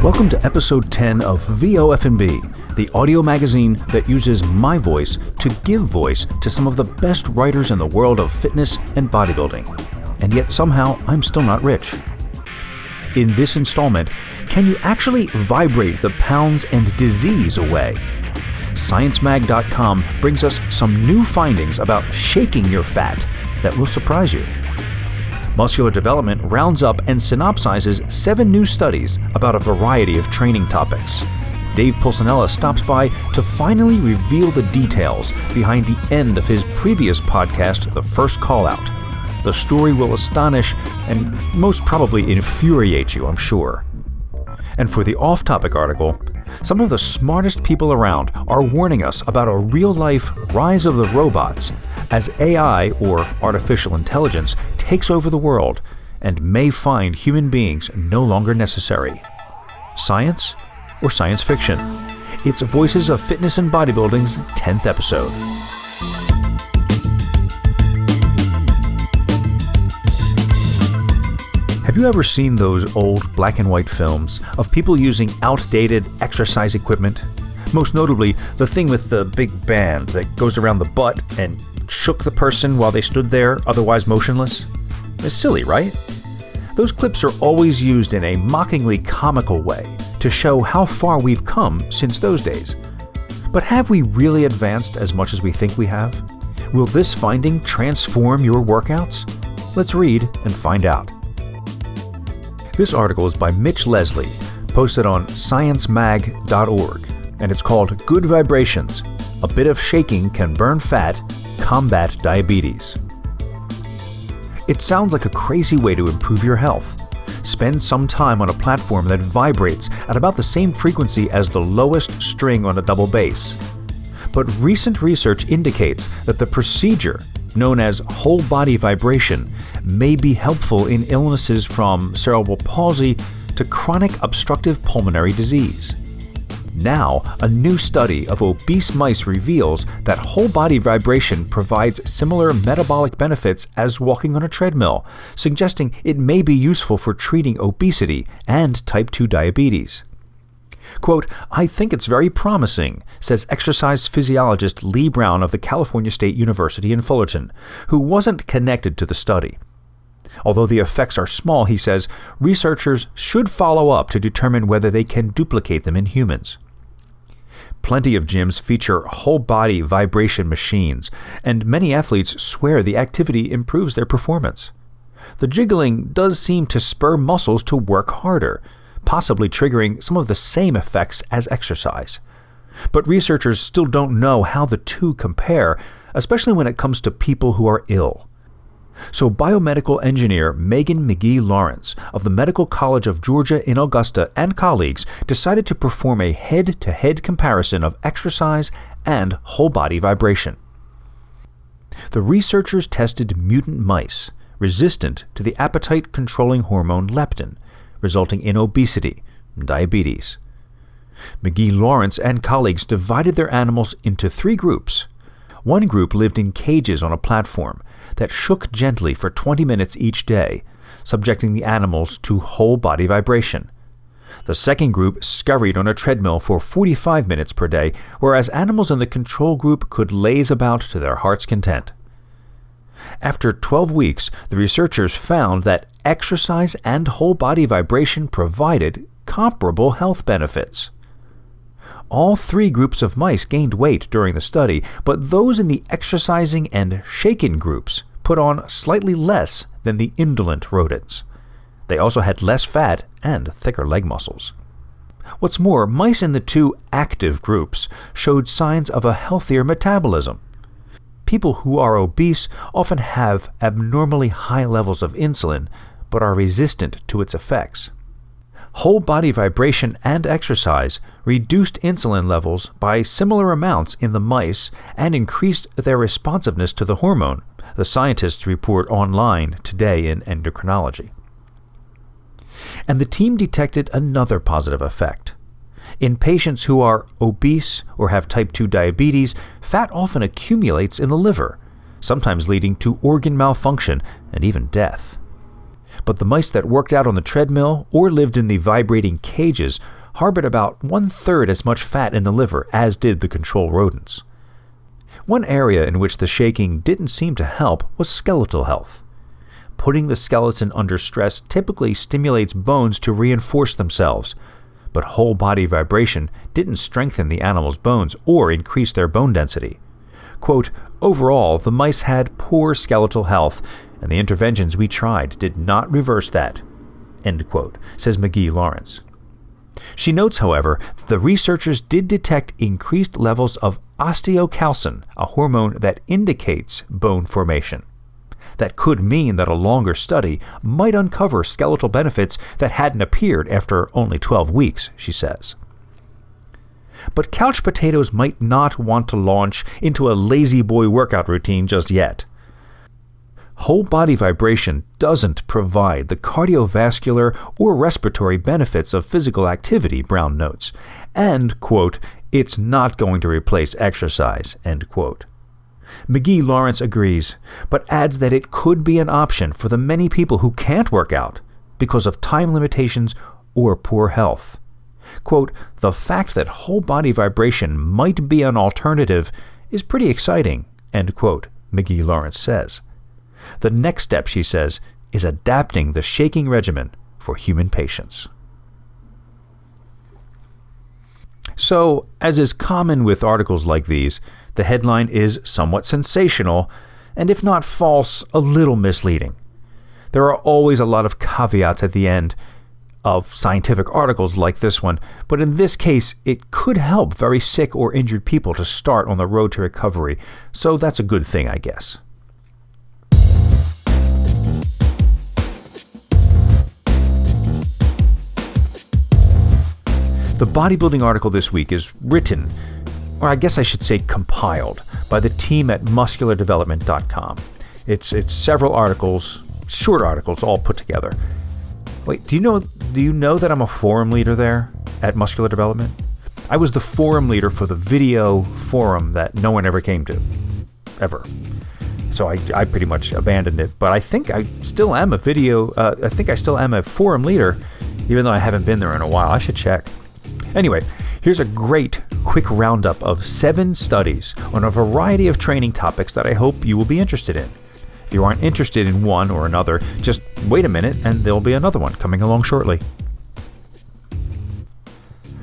Welcome to episode 10 of VOF&B, the audio magazine that uses my voice to give voice to some of the best writers in the world of fitness and bodybuilding. And yet somehow I'm still not rich. In this installment, can you actually vibrate the pounds and disease away? ScienceMag.com brings us some new findings about shaking your fat that will surprise you. Muscular Development rounds up and synopsizes 7 new studies about a variety of training topics. Dave Pulcinella stops by to finally reveal the details behind the end of his previous podcast, The First Callout. The story will astonish and most probably infuriate you, I'm sure. And for the off-topic article, some of the smartest people around are warning us about a real-life rise of the robots as AI, or artificial intelligence, takes over the world and may find human beings no longer necessary. Science or science fiction? It's Voices of Fitness and Bodybuilding's 10th episode. Have you ever seen those old black and white films of people using outdated exercise equipment? Most notably, the thing with the big band that goes around the butt and shook the person while they stood there, otherwise motionless? It's silly, right? Those clips are always used in a mockingly comical way to show how far we've come since those days. But have we really advanced as much as we think we have? Will this finding transform your workouts? Let's read and find out. This article is by Mitch Leslie, posted on sciencemag.org, and it's called Good Vibrations: A Bit of Shaking Can Burn Fat, Combat Diabetes. It sounds like a crazy way to improve your health. Spend some time on a platform that vibrates at about the same frequency as the lowest string on a double bass. But recent research indicates that the procedure, known as whole body vibration, may be helpful in illnesses from cerebral palsy to chronic obstructive pulmonary disease. Now, a new study of obese mice reveals that whole body vibration provides similar metabolic benefits as walking on a treadmill, suggesting it may be useful for treating obesity and type 2 diabetes. Quote, "I think it's very promising," says exercise physiologist Lee Brown of the California State University in Fullerton, who wasn't connected to the study. Although the effects are small, he says, researchers should follow up to determine whether they can duplicate them in humans. Plenty of gyms feature whole-body vibration machines, and many athletes swear the activity improves their performance. The jiggling does seem to spur muscles to work harder, possibly triggering some of the same effects as exercise. But researchers still don't know how the two compare, especially when it comes to people who are ill. So biomedical engineer Megan McGee-Lawrence of the Medical College of Georgia in Augusta and colleagues decided to perform a head-to-head comparison of exercise and whole-body vibration. The researchers tested mutant mice resistant to the appetite-controlling hormone leptin, resulting in obesity and diabetes. McGee-Lawrence and colleagues divided their animals into 3 groups. One group lived in cages on a platform that shook gently for 20 minutes each day, subjecting the animals to whole-body vibration. The second group scurried on a treadmill for 45 minutes per day, whereas animals in the control group could laze about to their heart's content. After 12 weeks, the researchers found that exercise and whole-body vibration provided comparable health benefits. All 3 groups of mice gained weight during the study, but those in the exercising and shaken groups put on slightly less than the indolent rodents. They also had less fat and thicker leg muscles. What's more, mice in the 2 active groups showed signs of a healthier metabolism. People who are obese often have abnormally high levels of insulin, but are resistant to its effects. Whole-body vibration and exercise reduced insulin levels by similar amounts in the mice and increased their responsiveness to the hormone, the scientists report online today in Endocrinology. And the team detected another positive effect. In patients who are obese or have type 2 diabetes, fat often accumulates in the liver, sometimes leading to organ malfunction and even death. But the mice that worked out on the treadmill or lived in the vibrating cages harbored about 1/3 as much fat in the liver as did the control rodents. One area in which the shaking didn't seem to help was skeletal health. Putting the skeleton under stress typically stimulates bones to reinforce themselves, but whole body vibration didn't strengthen the animal's bones or increase their bone density. Quote, overall, the mice had poor skeletal health, and the interventions we tried did not reverse that, end quote, says McGee Lawrence. She notes, however, that the researchers did detect increased levels of osteocalcin, a hormone that indicates bone formation. That could mean that a longer study might uncover skeletal benefits that hadn't appeared after only 12 weeks, she says. But couch potatoes might not want to launch into a lazy boy workout routine just yet. Whole body vibration doesn't provide the cardiovascular or respiratory benefits of physical activity, Brown notes, and, quote, it's not going to replace exercise, end quote. McGee Lawrence agrees, but adds that it could be an option for the many people who can't work out because of time limitations or poor health. Quote, the fact that whole body vibration might be an alternative is pretty exciting, end quote, McGee Lawrence says. The next step, she says, is adapting the shaking regimen for human patients. So, as is common with articles like these, the headline is somewhat sensational, and if not false, a little misleading. There are always a lot of caveats at the end of scientific articles like this one, but in this case, it could help very sick or injured people to start on the road to recovery, so that's a good thing, I guess. The bodybuilding article this week is written, or I guess I should say compiled, by the team at musculardevelopment.com. It's several articles, short articles, all put together. Wait, do you know that I'm a forum leader there at Muscular Development? I was the forum leader for the video forum that no one ever came to. Ever. So I pretty much abandoned it, but I think I still am a forum leader, even though I haven't been there in a while. I should check. Anyway, here's a great quick roundup of 7 studies on a variety of training topics that I hope you will be interested in. If you aren't interested in one or another, just wait a minute and there'll be another one coming along shortly.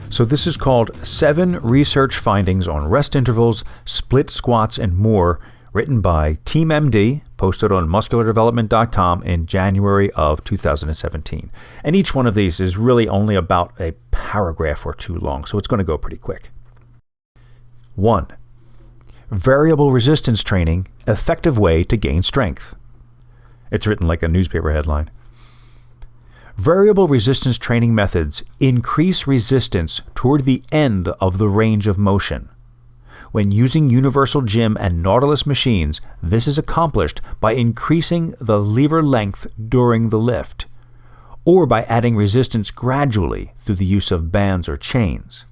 So this is called 7 Research Findings on Rest Intervals, Split Squats, and More, written by Team MD, posted on musculardevelopment.com in January of 2017. And each one of these is really only about a paragraph or two long, so it's going to go pretty quick. 1. Variable resistance training, effective way to gain strength. It's written like a newspaper headline. Variable resistance training methods increase resistance toward the end of the range of motion. When using Universal Gym and Nautilus machines, this is accomplished by increasing the lever length during the lift, or by adding resistance gradually through the use of bands or chains.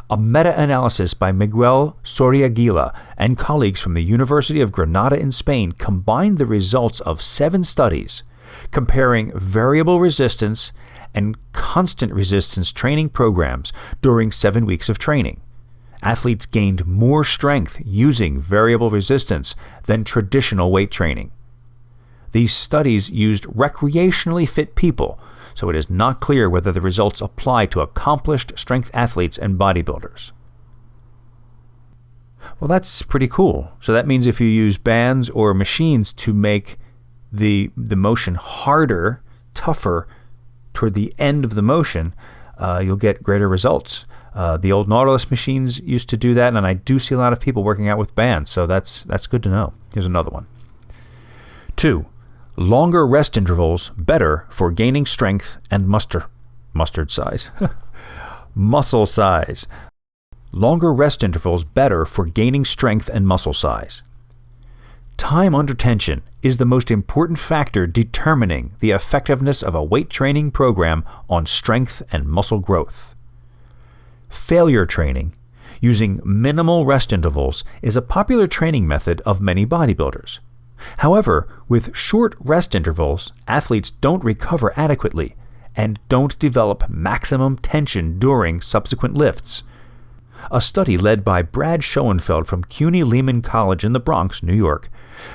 A meta-analysis by Miguel Soriaguila and colleagues from the University of Granada in Spain combined the results of 7 studies comparing variable resistance and constant resistance training programs during 7 weeks of training. Athletes gained more strength using variable resistance than traditional weight training. These studies used recreationally fit people, so it is not clear whether the results apply to accomplished strength athletes and bodybuilders. Well, that's pretty cool. So that means if you use bands or machines to make the motion harder, tougher, toward the end of the motion, you'll get greater results. The old Nautilus machines used to do that, and I do see a lot of people working out with bands, so that's good to know. Here's another one. 2. Longer rest intervals better for gaining strength and muscle size. Longer rest intervals better for gaining strength and muscle size. Time under tension is the most important factor determining the effectiveness of a weight training program on strength and muscle growth. Failure training, using minimal rest intervals, is a popular training method of many bodybuilders. However, with short rest intervals, athletes don't recover adequately and don't develop maximum tension during subsequent lifts. A study led by Brad Schoenfeld from CUNY Lehman College in the Bronx, New York,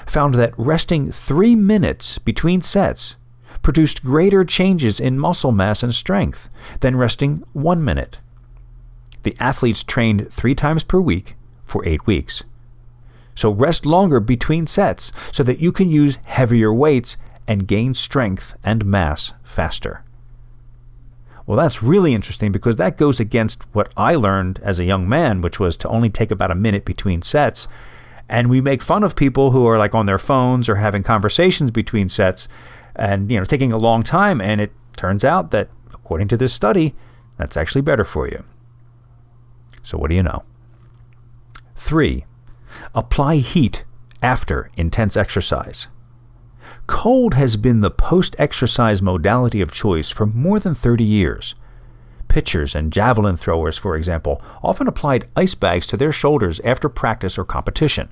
found that resting 3 minutes between sets produced greater changes in muscle mass and strength than resting 1 minute. The athletes trained 3 times per week for 8 weeks. So rest longer between sets so that you can use heavier weights and gain strength and mass faster. Well, that's really interesting because that goes against what I learned as a young man, which was to only take about a minute between sets. And we make fun of people who are like on their phones or having conversations between sets and, taking a long time. And it turns out that, according to this study, that's actually better for you. So what do you know? 3. Apply heat after intense exercise. Cold has been the post-exercise modality of choice for more than 30 years. Pitchers and javelin throwers, for example, often applied ice bags to their shoulders after practice or competition.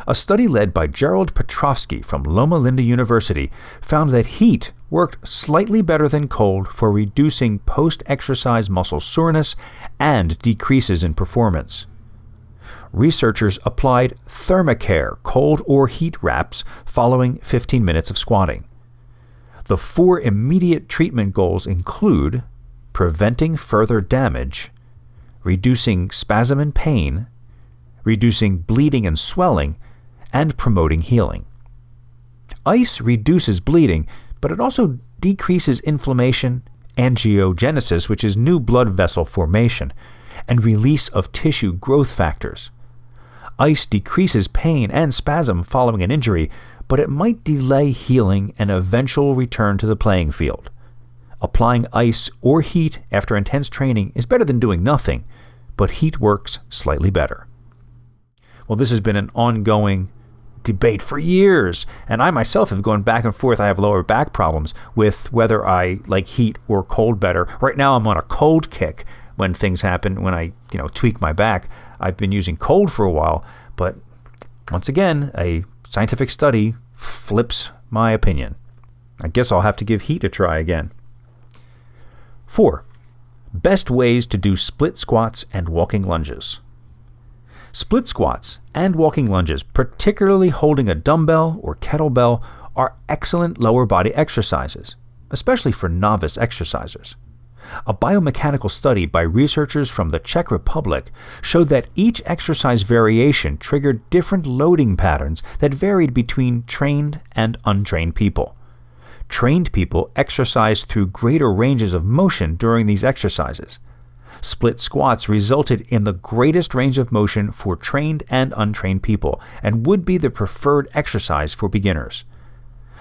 A study led by Gerald Petrovsky from Loma Linda University found that heat worked slightly better than cold for reducing post-exercise muscle soreness and decreases in performance. Researchers applied Thermacare cold or heat wraps following 15 minutes of squatting. The 4 immediate treatment goals include preventing further damage, reducing spasm and pain, reducing bleeding and swelling, and promoting healing. Ice reduces bleeding, but it also decreases inflammation, angiogenesis, which is new blood vessel formation, and release of tissue growth factors. Ice decreases pain and spasm following an injury, but it might delay healing and eventual return to the playing field. Applying ice or heat after intense training is better than doing nothing, but heat works slightly better. Well, this has been an ongoing debate for years, and I myself have gone back and forth. I have lower back problems with whether I like heat or cold better. Right now I'm on a cold kick when things happen, when I tweak my back. I've been using cold for a while, but once again, a scientific study flips my opinion. I guess I'll have to give heat a try again. 4. Best ways to do split squats and walking lunges. Split squats and walking lunges, particularly holding a dumbbell or kettlebell, are excellent lower body exercises, especially for novice exercisers. A biomechanical study by researchers from the Czech Republic showed that each exercise variation triggered different loading patterns that varied between trained and untrained people. Trained people exercised through greater ranges of motion during these exercises. Split squats resulted in the greatest range of motion for trained and untrained people and would be the preferred exercise for beginners.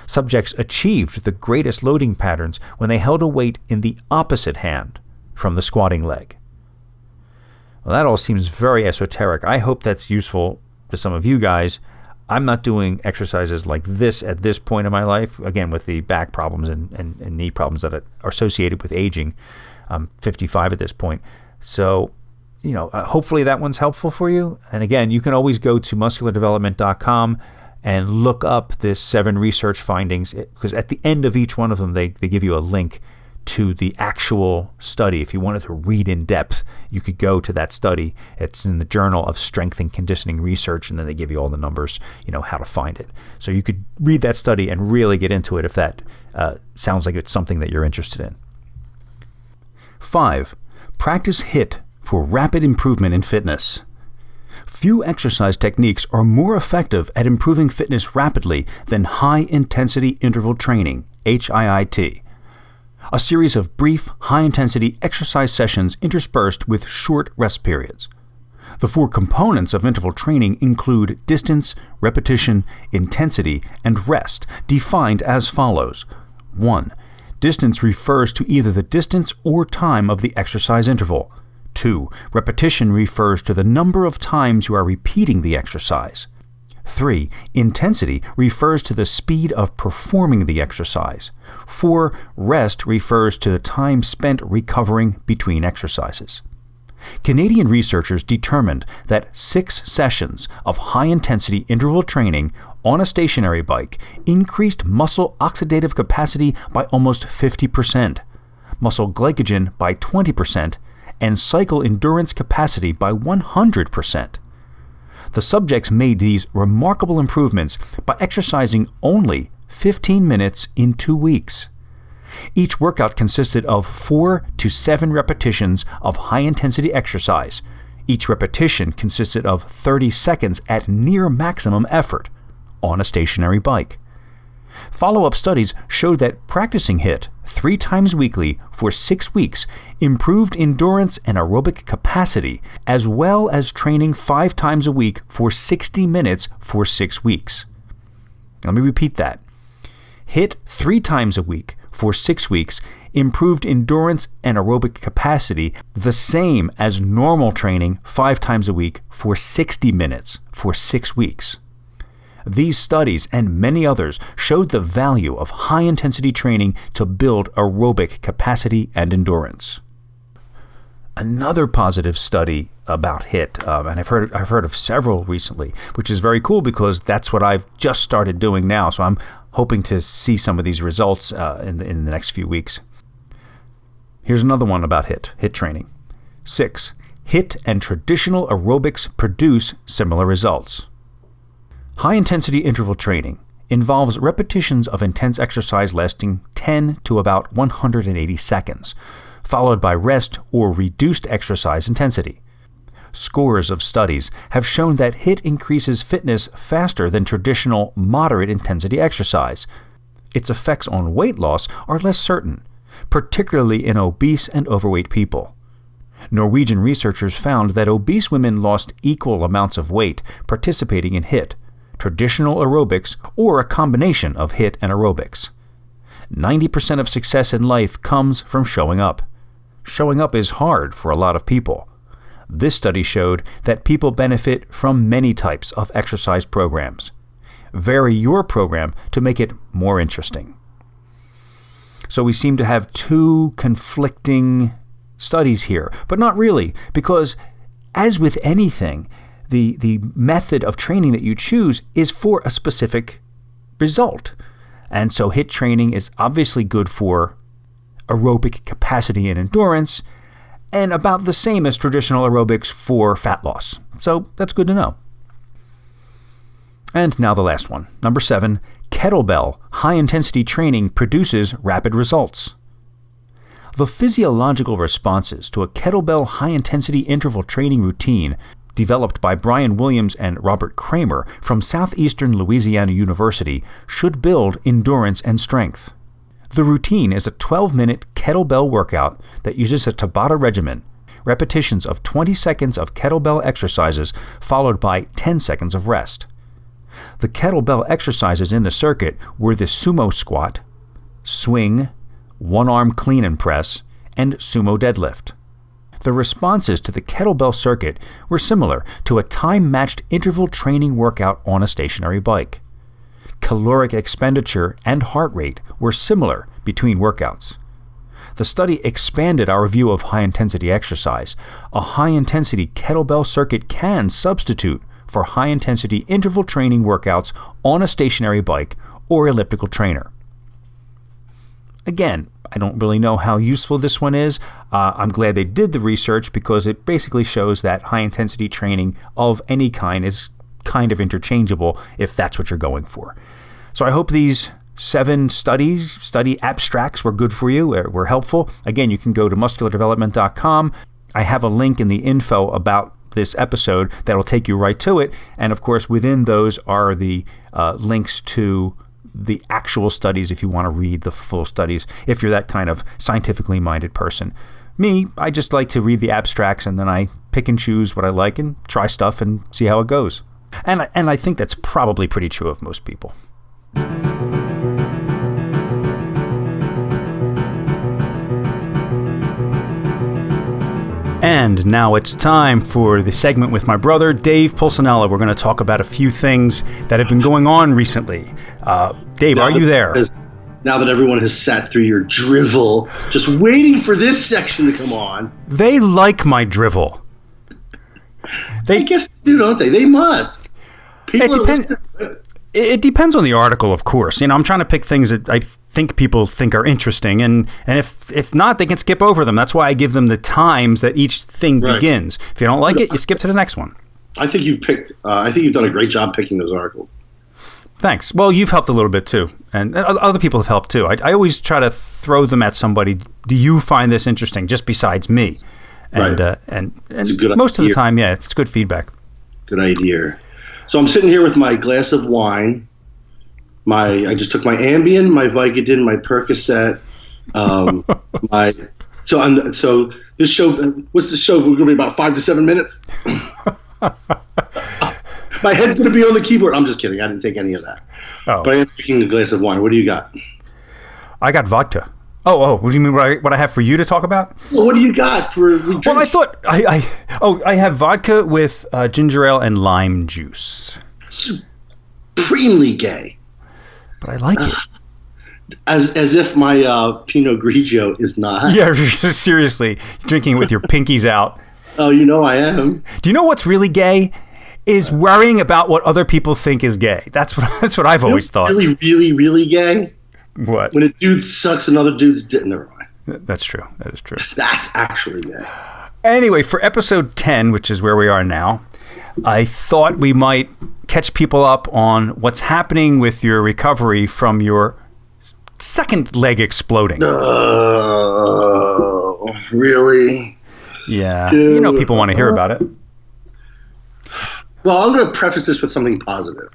Subjects achieved the greatest loading patterns when they held a weight in the opposite hand from the squatting leg. Well, that all seems very esoteric. I hope that's useful to some of you guys. I'm not doing exercises like this at this point in my life, again, with the back problems and knee problems that are associated with aging. I'm 55 at this point. So, hopefully that one's helpful for you. And again, you can always go to musculardevelopment.com and look up this 7 research findings, because at the end of each one of them, they give you a link to the actual study. If you wanted to read in depth, you could go to that study. It's in the Journal of Strength and Conditioning Research, and then they give you all the numbers, how to find it. So you could read that study and really get into it if that sounds like it's something that you're interested in. 5. Practice HIIT for rapid improvement in fitness. Few exercise techniques are more effective at improving fitness rapidly than high-intensity interval training, HIIT. A series of brief, high-intensity exercise sessions interspersed with short rest periods. The 4 components of interval training include distance, repetition, intensity, and rest, defined as follows. 1. Distance refers to either the distance or time of the exercise interval. 2. Repetition refers to the number of times you are repeating the exercise. 3. Intensity refers to the speed of performing the exercise. 4. Rest refers to the time spent recovering between exercises. Canadian researchers determined that 6 sessions of high-intensity interval training on a stationary bike increased muscle oxidative capacity by almost 50%, muscle glycogen by 20%, and cycle endurance capacity by 100%. The subjects made these remarkable improvements by exercising only 15 minutes in 2 weeks. Each workout consisted of 4 to 7 repetitions of high-intensity exercise. Each repetition consisted of 30 seconds at near maximum effort on a stationary bike. Follow-up studies showed that practicing HIIT 3 times weekly for 6 weeks improved endurance and aerobic capacity, as well as training 5 times a week for 60 minutes for 6 weeks. Let me repeat that. HIIT 3 times a week for 6 weeks improved endurance and aerobic capacity the same as normal training 5 times a week for 60 minutes for 6 weeks. These studies and many others showed the value of high-intensity training to build aerobic capacity and endurance. Another positive study about HIIT, and I've heard of several recently, which is very cool because that's what I've just started doing now. So I'm hoping to see some of these results in the next few weeks. Here's another one about HIIT training. 6. HIIT and traditional aerobics produce similar results. High-intensity interval training involves repetitions of intense exercise lasting 10 to about 180 seconds, followed by rest or reduced exercise intensity. Scores of studies have shown that HIIT increases fitness faster than traditional moderate-intensity exercise. Its effects on weight loss are less certain, particularly in obese and overweight people. Norwegian researchers found that obese women lost equal amounts of weight participating in HIIT, traditional aerobics, or a combination of HIIT and aerobics. 90% of success in life comes from showing up. Showing up is hard for a lot of people. This study showed that people benefit from many types of exercise programs. Vary your program to make it more interesting. So we seem to have 2 conflicting studies here, but not really, because as with anything, the method of training that you choose is for a specific result. And so HIIT training is obviously good for aerobic capacity and endurance, and about the same as traditional aerobics for fat loss. So that's good to know. And now the last one. Number 7, kettlebell high-intensity training produces rapid results. The physiological responses to a kettlebell high-intensity interval training routine developed by Brian Williams and Robert Kramer from Southeastern Louisiana University should build endurance and strength. The routine is a 12-minute kettlebell workout that uses a Tabata regimen, repetitions of 20 seconds of kettlebell exercises followed by 10 seconds of rest. The kettlebell exercises in the circuit were the sumo squat, swing, one-arm clean and press, and sumo deadlift. The responses to the kettlebell circuit were similar to a time-matched interval training workout on a stationary bike. Caloric expenditure and heart rate were similar between workouts. The study expanded our view of high-intensity exercise. A high-intensity kettlebell circuit can substitute for high-intensity interval training workouts on a stationary bike or elliptical trainer. Again, I don't really know how useful this one is. I'm glad they did the research because it basically shows that high-intensity training of any kind is kind of interchangeable if that's what you're going for. So I hope these 7 study abstracts were good for you, were helpful. Again, you can go to musculardevelopment.com. I have a link in the info about this episode that will take you right to it. And of course, within those are the links to the actual studies if you want to read the full studies, if you're that kind of scientifically minded person. Me, I just like to read the abstracts and then I pick and choose what I like and try stuff and see how it goes. And I think that's probably pretty true of most people. And now it's time for the segment with my brother, Dave Pulcinella. We're going to talk about a few things that have been going on recently. Dave, are you there? Now that everyone has sat through your drivel, just waiting for this section to come on. They like my drivel. I guess they do, don't they? They must. It depends on the article, of course. I'm trying to pick things that I think people think are interesting, and if not, they can skip over them. That's why I give them the times that each thing begins. If you don't like it, you skip to the next one. I think you've done a great job picking those articles. Thanks. Well, you've helped a little bit too, and other people have helped too. I always try to throw them at somebody. Do you find this interesting? Just besides me, and most of the time, yeah, it's good feedback. Good idea. So I'm sitting here with my glass of wine. I just took my Ambien, my Vicodin, my Percocet. So this show, what's the show? We're going to be about 5 to 7 minutes. My head's going to be on the keyboard. I'm just kidding. I didn't take any of that. Oh. But I am taking a glass of wine. What do you got? I got vodka. Oh, what do you mean what I have for you to talk about? Well, what do you got for drink? Well, I thought I have vodka with ginger ale and lime juice. Supremely gay. But I like it. As if my Pinot Grigio is not. Yeah, seriously. Drinking it with your pinkies out. Oh, you know I am. Do you know what's really gay? Is worrying about what other people think is gay. That's what I've always thought. Really, really, really gay? What? When a dude sucks another dude's dick. Never mind. That's true. That is true. That's actually gay. Anyway, for episode 10, which is where we are now, I thought we might catch people up on what's happening with your recovery from your second leg exploding. Oh, really? Yeah. Dude. People want to hear about it. Well, I'm going to preface this with something positive.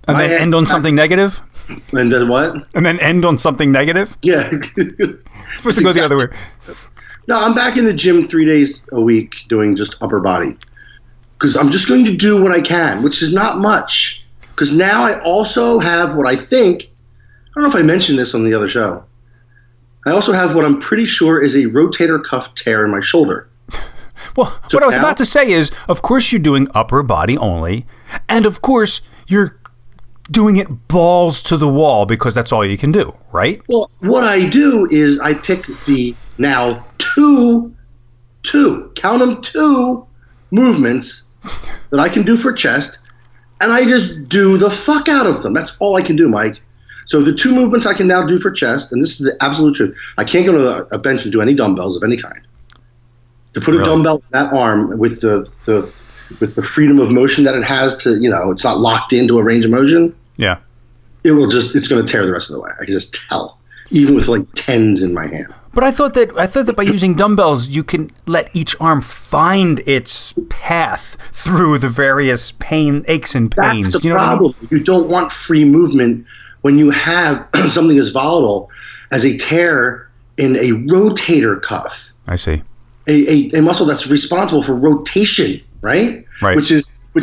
And then end on something negative? And then what? And then end on something negative? Yeah. It's supposed to go the other way. No, I'm back in the gym 3 days a week doing just upper body. Because I'm just going to do what I can, which is not much. Because now I also have what I think, I don't know if I mentioned this on the other show. I also have what I'm pretty sure is a rotator cuff tear in my shoulder. Well, so what I was about to say is, of course you're doing upper body only, and of course you're doing it balls to the wall because that's all you can do, right? Well, what I do is I pick the now two movements that I can do for chest, and I just do the fuck out of them. That's all I can do, Mike. So the 2 movements I can now do for chest, and this is the absolute truth. I can't go to a bench and do any dumbbells of any kind. To put a dumbbell in that arm with the freedom of motion that it has to, it's not locked into a range of motion. Yeah. It's going to tear the rest of the way. I can just tell, even with like 10s in my hand. But I thought that by using dumbbells, you can let each arm find its path through the various aches and pains. That's the problem. I mean? You don't want free movement when you have something as volatile as a tear in a rotator cuff. I see. A muscle that's responsible for rotation, right? Right. Which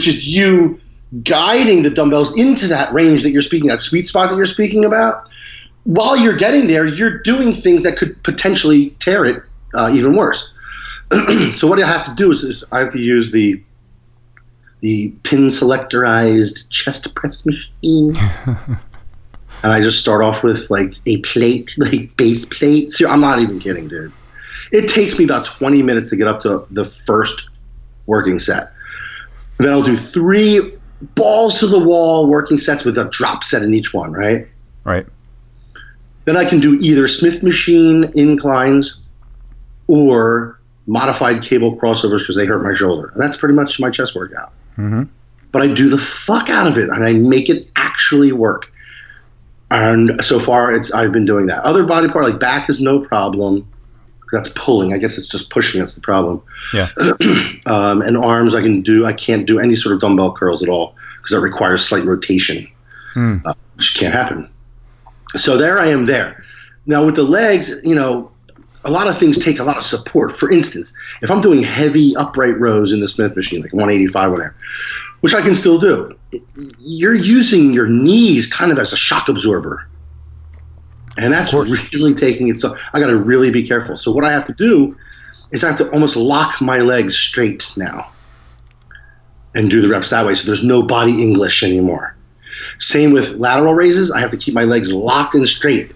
is you guiding the dumbbells into that range that you're speaking, that sweet spot that you're speaking about. While you're getting there, you're doing things that could potentially tear it even worse. So what I have to do is I have to use the pin selectorized chest press machine. And I just start off with like a plate, like base plate. So I'm not even kidding, dude. It takes me about 20 minutes to get up to the first working set. And then I'll do 3 balls to the wall working sets with a drop set in each one, right? Right. Then I can do either Smith machine inclines or modified cable crossovers because they hurt my shoulder. And that's pretty much my chest workout. Mm-hmm. But I do the fuck out of it and I make it actually work. And so far I've been doing that. Other body part like back is no problem. That's pulling. I guess it's just pushing. That's the problem. Yeah. And arms, I can't do any sort of dumbbell curls at all because that requires slight rotation, which can't happen. So there I am there. Now with the legs, a lot of things take a lot of support. For instance, if I'm doing heavy upright rows in the Smith machine, like 185 whatever, which I can still do, you're using your knees kind of as a shock absorber. And that's really taking it. So I got to really be careful. So what I have to do is I have to almost lock my legs straight now and do the reps that way. So there's no body English anymore. Same with lateral raises. I have to keep my legs locked and straight,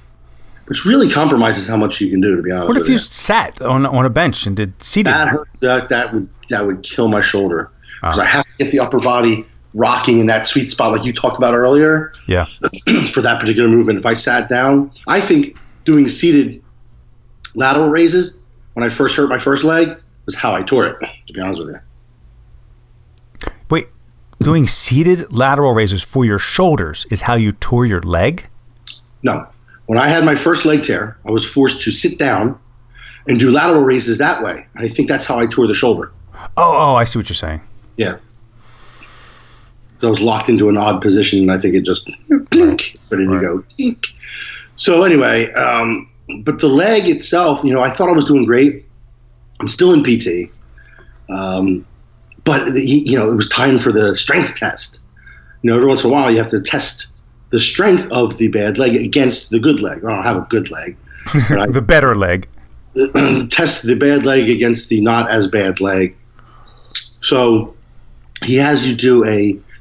which really compromises how much you can do, to be honest with you. What if you sat on a bench and did seated? That hurts. That would kill my shoulder, because I have to get the upper body rocking in that sweet spot like you talked about earlier. Yeah. For that particular movement. If I sat down, I think doing seated lateral raises when I first hurt my first leg was how I tore it, to be honest with you. Wait, doing seated lateral raises for your shoulders is how you tore your leg? No. When I had my first leg tear, I was forced to sit down and do lateral raises that way. I think that's how I tore the shoulder. Oh, I see what you're saying. Yeah. So I was locked into an odd position, and I think it just blink, ready to go. Dink. So anyway, but the leg itself, I thought I was doing great. I'm still in PT, but it was time for the strength test. Every once in a while you have to test the strength of the bad leg against the good leg. I don't have a good leg. The better leg. Test the bad leg against the not as bad leg. So he has you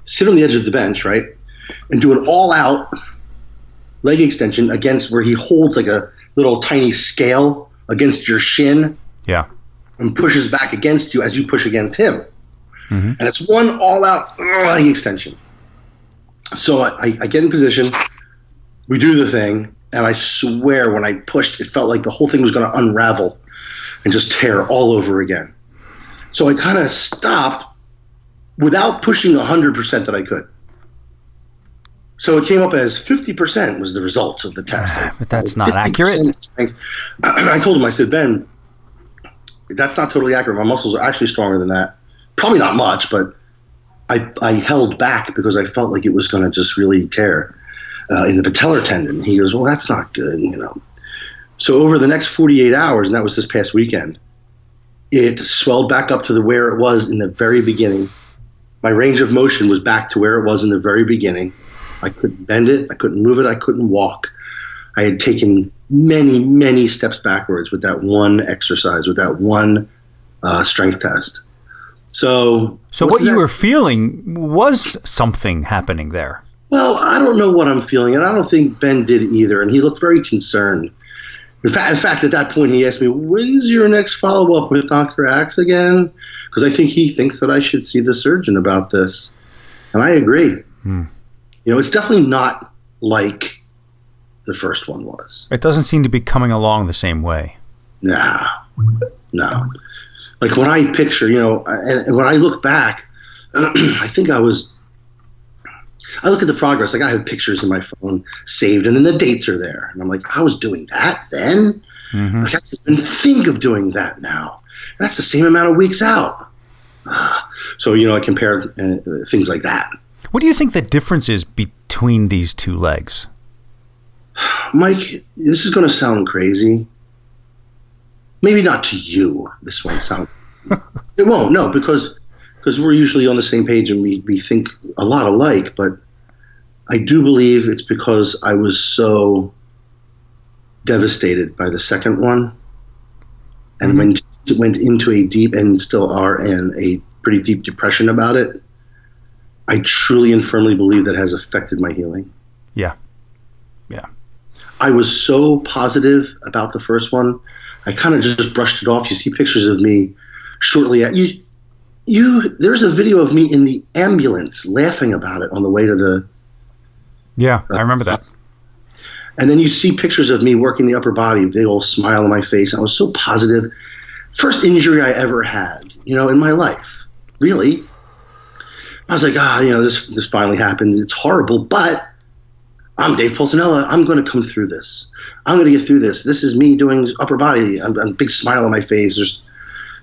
sit on the edge of the bench, right, and do an all-out leg extension against where he holds like a little tiny scale against your shin. Yeah. And pushes back against you as you push against him. Mm-hmm. And it's one all-out leg extension. So I get in position, we do the thing, and I swear when I pushed, it felt like the whole thing was going to unravel and just tear all over again. So I kind of stopped without pushing 100% that I could. So it came up as 50% was the results of the test. But that's not accurate. I told him, I said, Ben, that's not totally accurate. My muscles are actually stronger than that. Probably not much, but I held back because I felt like it was going to just really tear in the patellar tendon. He goes, well, that's not good, So over the next 48 hours, and that was this past weekend, it swelled back up to where it was in the very beginning. My range of motion was back to where it was in the very beginning. I couldn't bend it. I couldn't move it. I couldn't walk. I had taken many, many steps backwards with that one exercise, with that one strength test. So what you were feeling was something happening there. Well, I don't know what I'm feeling, and I don't think Ben did either, and he looked very concerned. In fact, at that point, he asked me, when's your next follow-up with Dr. Axe again? Because I think he thinks that I should see the surgeon about this. And I agree. It's definitely not like the first one was. It doesn't seem to be coming along the same way. No. Like when I picture, and when I look back, I think I look at the progress. Like I have pictures in my phone saved, and then the dates are there. And I'm like, I was doing that then? Mm-hmm. I can't even think of doing that now. And that's the same amount of weeks out. So, I compared things like that. What do you think the difference is between these two legs? Mike, this is going to sound crazy. Maybe not to you. This won't sound. It won't. No, because we're usually on the same page and we think a lot alike. But I do believe it's because I was so devastated by the second one, and went into a deep, and still are in a pretty deep depression about it. I truly and firmly believe that has affected my healing. Yeah. I was so positive about the first one. I kind of just brushed it off. You see pictures of me shortly at there's a video of me in the ambulance laughing about it on the way to the. Yeah, I remember that. And then you see pictures of me working the upper body, a big old smile on my face. I was so positive. First injury I ever had, in my life. Really. I was like, this finally happened. It's horrible, but I'm Dave Pulcinella. I'm going to come through this. I'm going to get through this. This is me doing upper body. I'm a big smile on my face. There's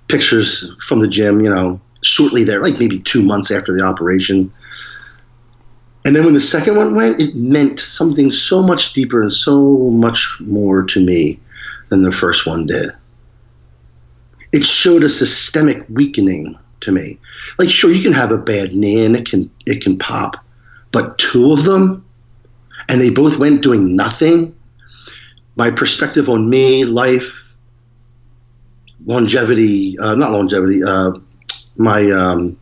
pictures from the gym, shortly there, like maybe 2 months after the operation. And then when the second one went, it meant something so much deeper and so much more to me than the first one did. It showed a systemic weakening to me. Like, sure, you can have a bad knee and it can pop, but two of them, and they both went doing nothing. My perspective on me, life, longevity, not longevity, my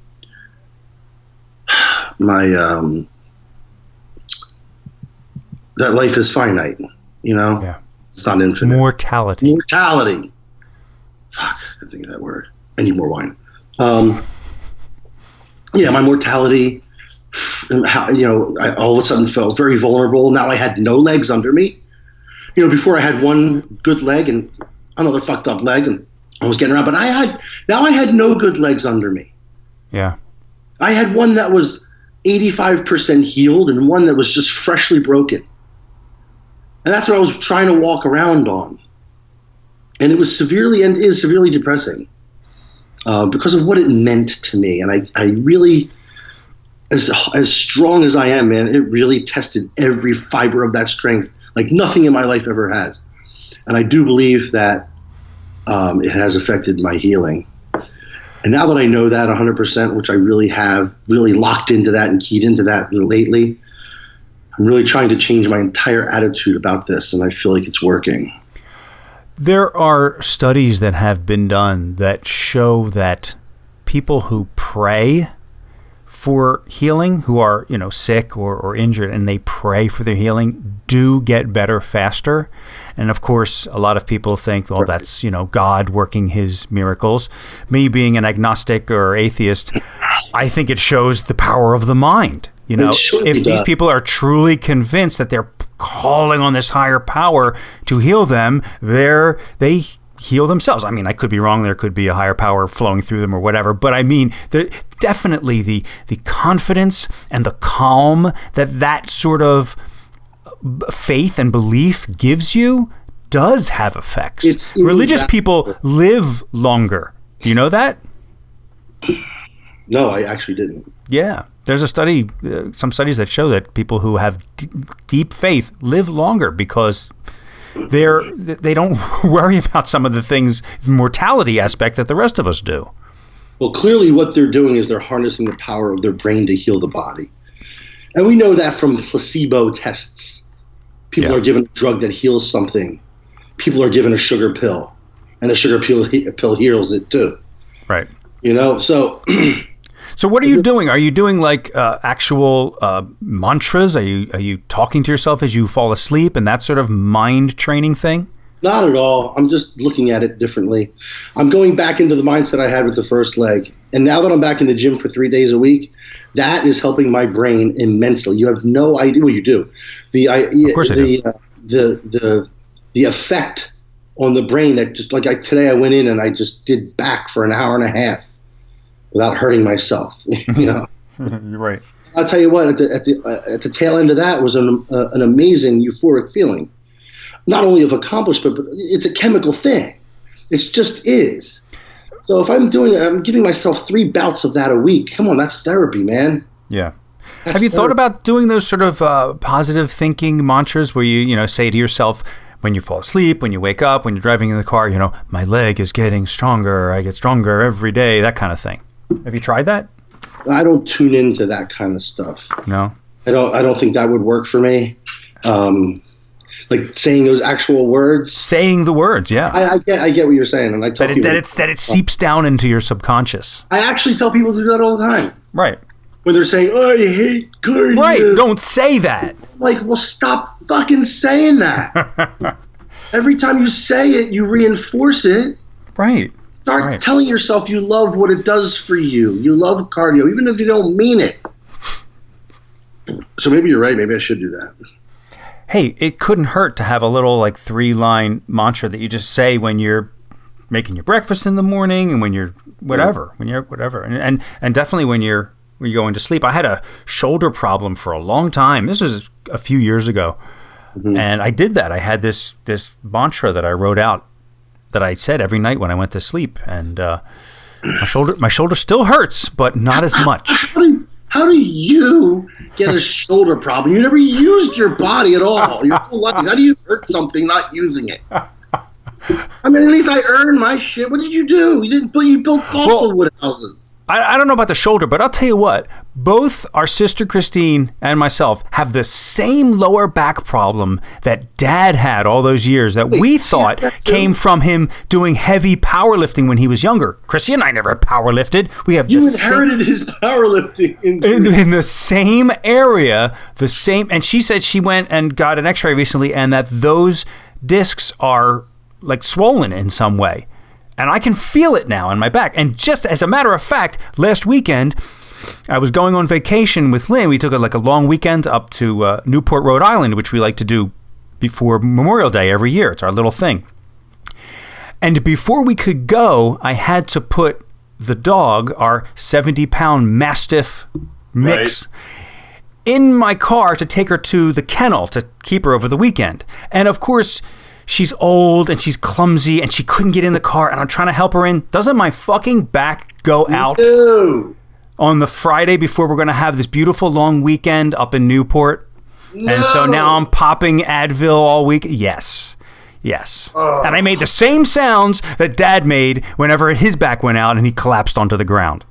that life is finite. Yeah. It's not infinite. Mortality. Fuck, I can't think of that word. I need more wine. My mortality. How, I all of a sudden felt very vulnerable. Now I had no legs under me. Before I had one good leg and another fucked up leg, and I was getting around. But now I had no good legs under me. Yeah. I had one that was 85% healed and one that was just freshly broken. And that's what I was trying to walk around on. And it was is severely depressing because of what it meant to me. And I really, as strong as I am, man, it really tested every fiber of that strength like nothing in my life ever has. And I do believe that it has affected my healing. And now that I know that 100%, which I really have really locked into that and keyed into that lately, I'm really trying to change my entire attitude about this, and I feel like it's working. There are studies that have been done that show that people who pray for healing, who are, sick or injured, and they pray for their healing, do get better faster. And of course, a lot of people think, well, that's, God working his miracles. Me being an agnostic or atheist, I think it shows the power of the mind. If these people are truly convinced that they're calling on this higher power to heal them, they heal themselves. I mean, I could be wrong. There could be a higher power flowing through them or whatever. But I mean, definitely the confidence and the calm that sort of faith and belief gives you does have effects. Religious people live longer. Do you know that? No, I actually didn't. Yeah. There's a study, some studies that show that people who have deep faith live longer because they don't worry about some of the things, the mortality aspect that the rest of us do. Well, clearly what they're doing is they're harnessing the power of their brain to heal the body. And we know that from placebo tests. People are given a drug that heals something. People are given a sugar pill, and the sugar pill heals it too. Right. So... So what are you doing? Are you doing like actual mantras? Are you talking to yourself as you fall asleep and that sort of mind training thing? Not at all. I'm just looking at it differently. I'm going back into the mindset I had with the first leg. And now that I'm back in the gym for 3 days a week, that is helping my brain immensely. You have no idea what you do. Of course I do. The effect on the brain that just like today I went in and I just did back for an hour and a half. Without hurting myself, You're right. I'll tell you what. At the tail end of that was an amazing euphoric feeling, not only of accomplishment, but it's a chemical thing. It just is. So if I'm giving myself 3 bouts of that a week. Come on, that's therapy, man. Yeah. Have you thought about doing those sort of positive thinking mantras where you say to yourself, when you fall asleep, when you wake up, when you're driving in the car, my leg is getting stronger. I get stronger every day. That kind of thing. Have you tried that? I don't tune into that kind of stuff. No? I don't think that would work for me. Like saying those actual words. Saying the words, yeah. I get what you're saying, and I tell people that it seeps down into your subconscious. I actually tell people to do that all the time. Right. When they're saying, "Oh, I hate cardio." Right. Don't say that. Like, well, stop fucking saying that. Every time you say it, you reinforce it. Right. Start telling yourself you love what it does for you. You love cardio, even if you don't mean it. So maybe you're right. Maybe I should do that. Hey, it couldn't hurt to have a little 3-line mantra that you just say when you're making your breakfast in the morning and when you're whatever, and definitely when you're going to sleep. I had a shoulder problem for a long time. This was a few years ago, and I did that. I had this mantra that I wrote out that I said every night when I went to sleep, and my shoulder still hurts, but not as much. How do you get a shoulder problem? You never used your body at all. Your whole life. How do you hurt something not using it? I mean, at least I earned my shit. What did you do? You built fossil wood houses. I don't know about the shoulder, but I'll tell you what. Both our sister Christine and myself have the same lower back problem that Dad had all those years that we thought came from him doing heavy powerlifting when he was younger. Chrissy and I never powerlifted. We have you inherited his powerlifting in the same area, and she said she went and got an X-ray recently, and that those discs are like swollen in some way. And I can feel it now in my back. And just as a matter of fact, last weekend, I was going on vacation with Lynn. We took a long weekend up to Newport, Rhode Island, which we like to do before Memorial Day every year. It's our little thing. And before we could go, I had to put the dog, our 70-pound Mastiff mix, in my car to take her to the kennel to keep her over the weekend. And of course, she's old and she's clumsy and she couldn't get in the car, and I'm trying to help her in. Doesn't my fucking back go out on the Friday before we're going to have this beautiful long weekend up in Newport? No. And so now I'm popping Advil all week. Yes. And I made the same sounds that Dad made whenever his back went out and he collapsed onto the ground.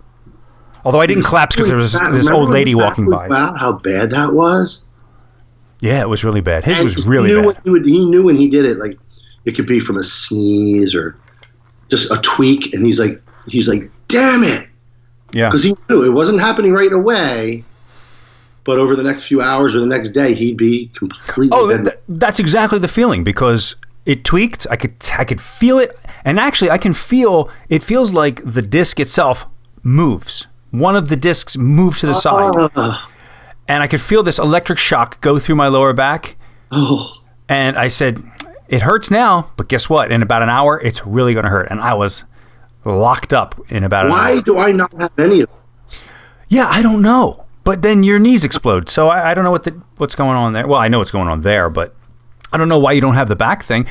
Although I didn't collapse because there was this old lady walking by. Wow, how bad that was. Yeah, it was really bad. His was really bad. He knew when he did it, like it could be from a sneeze or just a tweak, and he's like, damn it. Yeah. Because he knew it wasn't happening right away, but over the next few hours or the next day, he'd be completely that's exactly the feeling, because it tweaked. I could feel it, and actually I can feel, it feels like the disc itself moves. One of the discs moved to the side. And I could feel this electric shock go through my lower back. Oh. And I said, it hurts now, but guess what? In about an hour, it's really going to hurt. And I was locked up in about an hour. Why do I not have any of it? Yeah, I don't know. But then your knees explode. So I don't know what's going on there. Well, I know what's going on there, but I don't know why you don't have the back thing.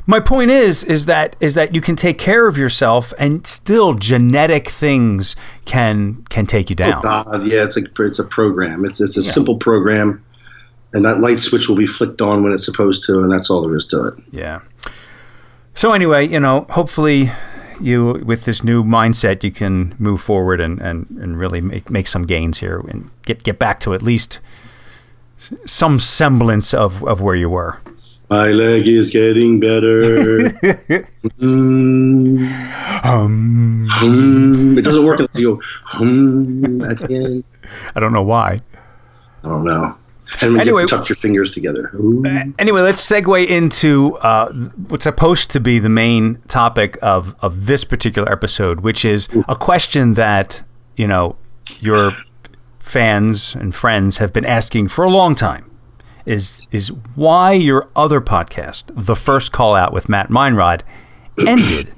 My point is that you can take care of yourself, and still genetic things can take you down. Oh God, yeah, it's a program. It's a simple program, and that light switch will be flicked on when it's supposed to, and that's all there is to it. Yeah. So anyway, hopefully you, with this new mindset, you can move forward and really make some gains here and get back to at least some semblance of where you were. My leg is getting better. It doesn't work unless you go at the end. I don't know why. I don't know. And when you tuck your fingers together. Anyway, let's segue into what's supposed to be the main topic of this particular episode, which is a question that, your fans and friends have been asking for a long time. Is why your other podcast, The First Callout with Matt Meinrod, ended.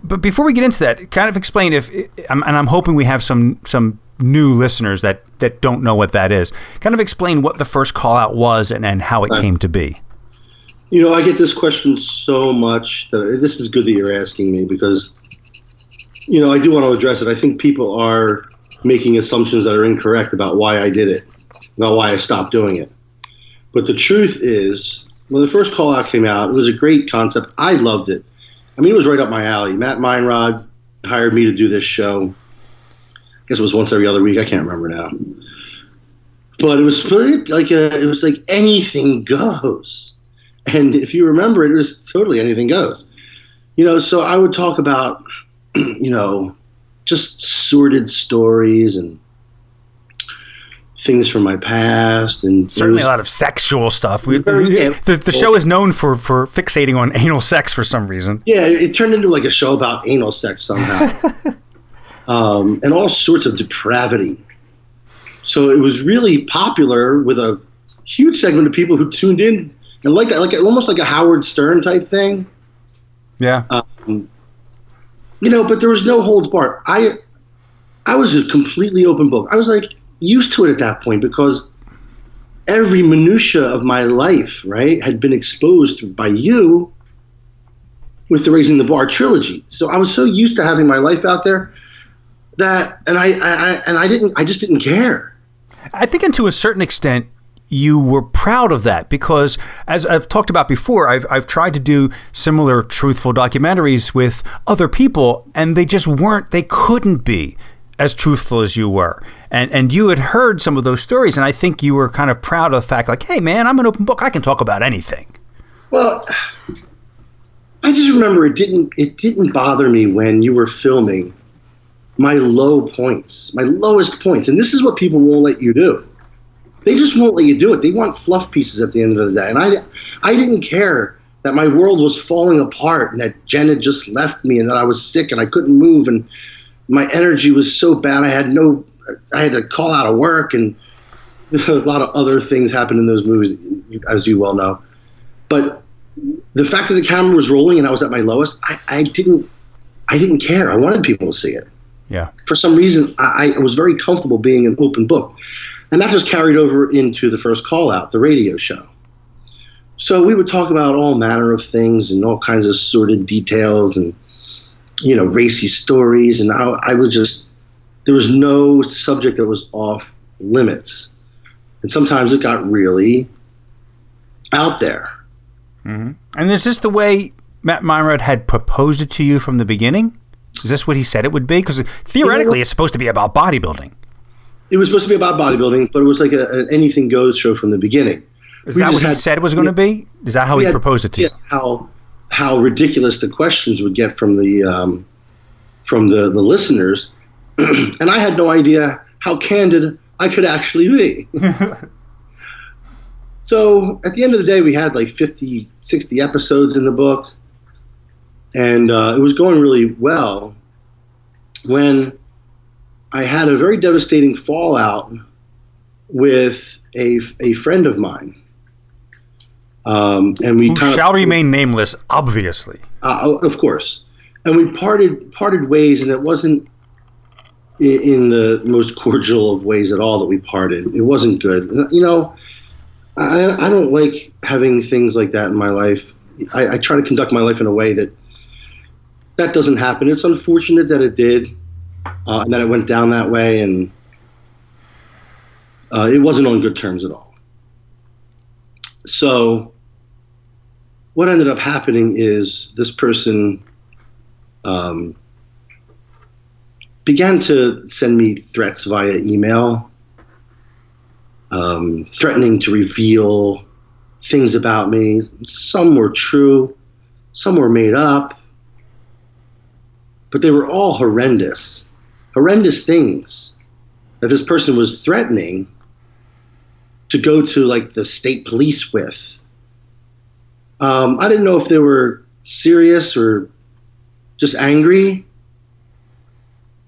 But before we get into that, kind of explain and I'm hoping we have some new listeners that don't know what that is. Kind of explain what The First Callout was and how it came to be. I get this question so much that this is good that you're asking me, because, I do want to address it. I think people are making assumptions that are incorrect about why I did it, about why I stopped doing it. But the truth is, when The First Callout came out, it was a great concept. I loved it. I mean, it was right up my alley. Matt Meinrod hired me to do this show. I guess it was once every other week. I can't remember now. But it was really like anything goes. And if you remember, it was totally anything goes. So I would talk about, just sordid stories and things from my past, and certainly a lot of sexual stuff. The show is known for fixating on anal sex for some reason. Yeah, it turned into like a show about anal sex somehow, and all sorts of depravity. So it was really popular with a huge segment of people who tuned in and liked that, almost like a Howard Stern type thing. Yeah. But there was no holds barred. I was a completely open book. I was used to it at that point, because every minutia of my life, right, had been exposed by you with the Raising the Bar trilogy. So I was so used to having my life out there that, and I just didn't care. I think, and to a certain extent, you were proud of that, because as I've talked about before, I've tried to do similar truthful documentaries with other people, and they just weren't, they couldn't be as truthful as you were. And you had heard some of those stories, and I think you were kind of proud of the fact, like, hey, man, I'm an open book. I can talk about anything. Well, I just remember it didn't bother me when you were filming my low points, my lowest points. And this is what people won't let you do. They just won't let you do it. They want fluff pieces at the end of the day. And I didn't care that my world was falling apart and that Jen had just left me and that I was sick and I couldn't move and my energy was so bad. I had to call out of work, and a lot of other things happened in those movies, as you well know. But the fact that the camera was rolling and I was at my lowest, I didn't care. I wanted people to see it. Yeah. For some reason, I was very comfortable being an open book. And that just carried over into the First Callout, the radio show. So we would talk about all manner of things and all kinds of sordid details and, racy stories. And I was just, there was no subject that was off limits. And sometimes it got really out there. Mm-hmm. And is this the way Matt Meinrad had proposed it to you from the beginning? Is this what he said it would be? Because theoretically, it's supposed to be about bodybuilding. It was supposed to be about bodybuilding, but it was like an anything goes show from the beginning. Is that what he said it was going to be? Is that how he proposed it to you? How ridiculous the questions would get from the listeners, and I had no idea how candid I could actually be. So at the end of the day, we had like 50, 60 episodes in the book, and it was going really well when I had a very devastating fallout with a friend of mine. And we shall remain nameless, obviously. Of course. And we parted ways, and it wasn't in the most cordial of ways at all that we parted. It wasn't good. I don't like having things like that in my life. I try to conduct my life in a way that doesn't happen. It's unfortunate that it did, and that it went down that way, and it wasn't on good terms at all. So what ended up happening is this person began to send me threats via email, threatening to reveal things about me. Some were true, some were made up, but they were all horrendous things that this person was threatening to go to like the state police with. I didn't know if they were serious or just angry,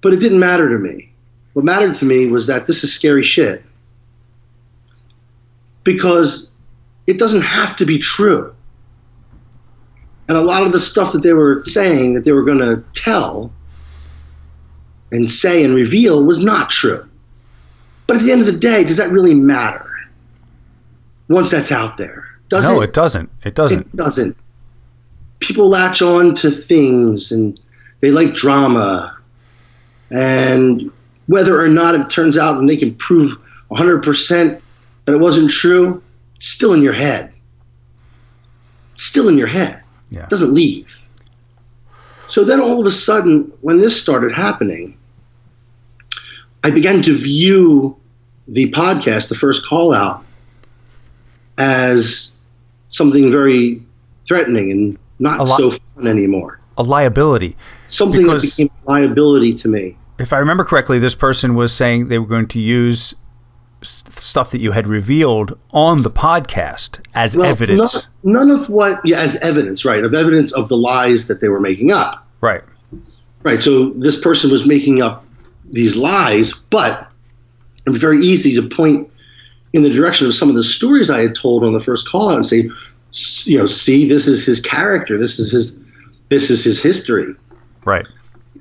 but it didn't matter to me. What mattered to me was that this is scary shit, because it doesn't have to be true. And a lot of the stuff that they were saying that they were going to tell and say and reveal was not true. But at the end of the day, does that really matter once that's out there? Does No, it? it doesn't. It doesn't. It doesn't. People latch on to things and they like drama. And whether or not it turns out and they can prove 100% that it wasn't true, it's still in your head. It's still in your head. Yeah. It doesn't leave. So then all of a sudden, when this started happening, I began to view the podcast, the First Callout, as something very threatening and not so fun anymore. A liability. Something that became a liability to me. If I remember correctly, this person was saying they were going to use stuff that you had revealed on the podcast as evidence. None of what, as evidence, right, of evidence of the lies that they were making up. Right. Right, so this person was making up these lies, but it was very easy to point in the direction of some of the stories I had told on the First Callout and say, see, this is his character, this is his history. Right.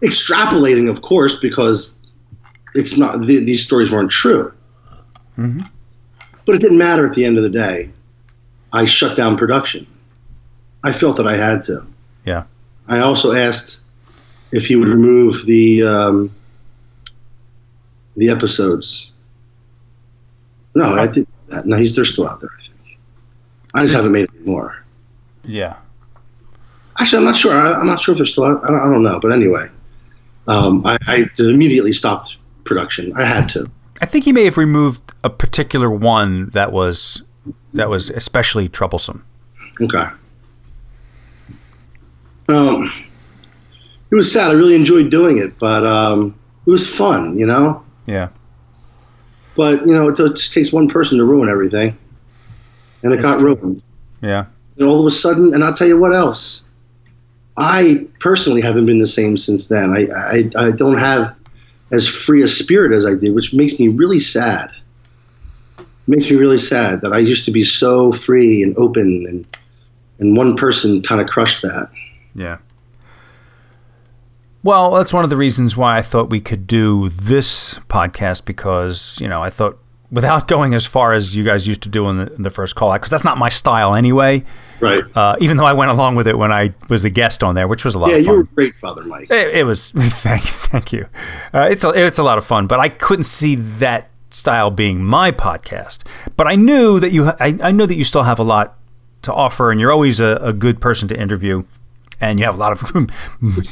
Extrapolating, of course, because it's not these stories weren't true. Mm-hmm. But it didn't matter at the end of the day. I shut down production. I felt that I had to. Yeah. I also asked if he would remove the episodes. No, I did that. No, they're still out there, I think. I just haven't made any more. Yeah. Actually, I'm not sure if they're still out. I don't know. But anyway, I immediately stopped production. I had to. I think he may have removed a particular one that was especially troublesome. Okay. It was sad. I really enjoyed doing it, but it was fun, you know? Yeah. But, you know, it just takes one person to ruin everything. And it got ruined. Yeah. And all of a sudden, and I'll tell you what else. I personally haven't been the same since then. I don't have as free a spirit as I did, which makes me really sad. It makes me really sad that I used to be so free and open, and one person kind of crushed that. Yeah. Well, that's one of the reasons why I thought we could do this podcast, because, you know, I thought, without going as far as you guys used to do in the first call out, because that's not my style anyway. Right. Even though I went along with it when I was a guest on there, which was a lot of fun. Yeah, you were a great father, Mike. It was. Thank you. It's a lot of fun, but I couldn't see that style being my podcast. But I knew that I know that you still have a lot to offer, and you're always a good person to interview. And you have a lot of,